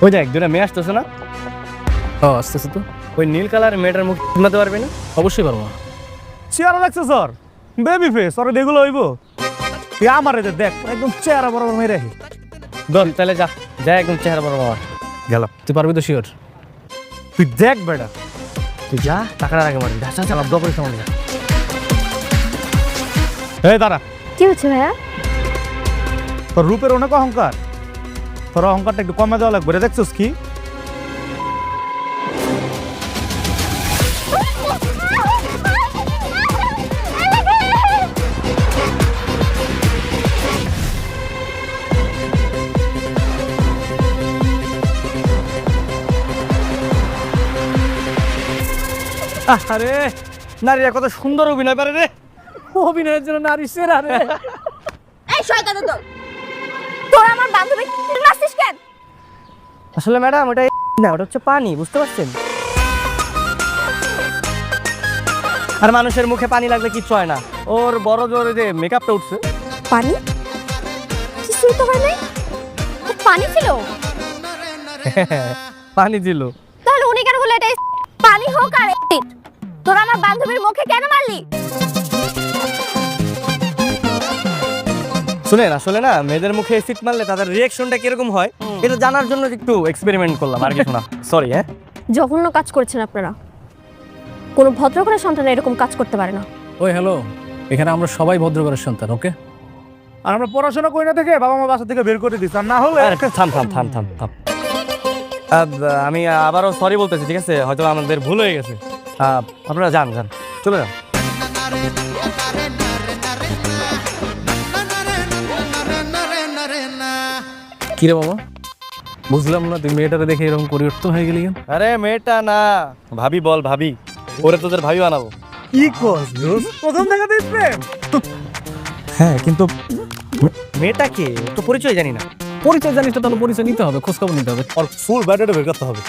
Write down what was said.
ওই দেখ দুটা মেয়ে আসতেছে না, ও আসতেছে তো, ওই নীল কালার মেয়েটার মুখ চিনতে পারবি না? অবশ্যই পারবো। চেহারা লাগছে স্যার, বেবি ফেস, ওরে দেখলো হইব। তুই আমার এদের দেখ, একদম চেহারা বরাবর মেরে রাখি। দল তাহলে যা যা একদম চেহারা বড় বাবা গেলাম। তুই পারবি তো শিওর? তুই দেখ বেটা, তুই যা টাকাটা আগে মারবি, যা চালা দপরে সামনে যা। এই দাঁড়া, কি হচ্ছে ভাইয়া? তোর রূপের অনেক অহংকার, তোর অহংকারটা একটু কমে দেওয়া লাগবে রে। দেখছিস কি আরে নারীরা কত সুন্দর অভিনয় পারে রে, অভিনয়ের জন্য নারী সেরা রে। এই শয়তানের দল, তোর আমার বান্ধবী নাচছিস কেন? আসলে ম্যাডাম ওটা না, ওটা হচ্ছে পানি, বুঝতে পারছেন? আর মানুষের মুখে পানি লাগলে কিচ্ছু হয় না, ওর বড় জোরে যে মেকআপটা উঠছে। পানি? কিছুই তো হয় নাই, ও পানি ছিল। পানি দিল। তাহলে উনি কেন বলে এটা পানি হোক আর এসিড? তোর আমার বান্ধবীর মুখে কেন মারলি? শুনেন আসলে না, মেয়েদের মুখে অ্যাসিড মারলে তাদের রিঅ্যাকশনটা কিরকম হয় এটা জানার জন্য একটু এক্সপেরিমেন্ট করলাম, আর কিছু না। সরি। হ্যাঁ, জঘন্য কাজ করছেন আপনারা। কোনো ভদ্রঘরের সন্তান এরকম কাজ করতে পারে না। ওই হ্যালো, এখানে আমরা সবাই ভদ্রঘরের সন্তান, ওকে? আর আমরা পড়াশোনা করি না থেকে বাবা মা বাসা থেকে বের করে দিস, আর না হলে আরে থাম থাম থাম থাম থাম। আমি আবারও সরি বলতেছি, ঠিক আছে? হয়তো আমাদের ভুল হয়ে গেছে। আপনারা যান যান, চলে যান। কি রে বাবা, বুঝলাম না, তুই মেয়েটারে দেখে এরকম পরিবর্তন হয়ে গেলি কেন? আরে মেয়েটা না, ভাবি বল, ভাবি। ওরে তোদের ভাবি বানাবো। কি করছ দোস্ত? প্রথম দেখা দিস প্রেম? হ্যাঁ, কিন্তু মেয়েটা কে তো পরিচয় জানি না। পরিচয় জানিস তো, তাহলে পরিচয় নিতে হবে, খোঁজখবর নিতে হবে। আর ফুল ব্যাটারে বের করতে হবে।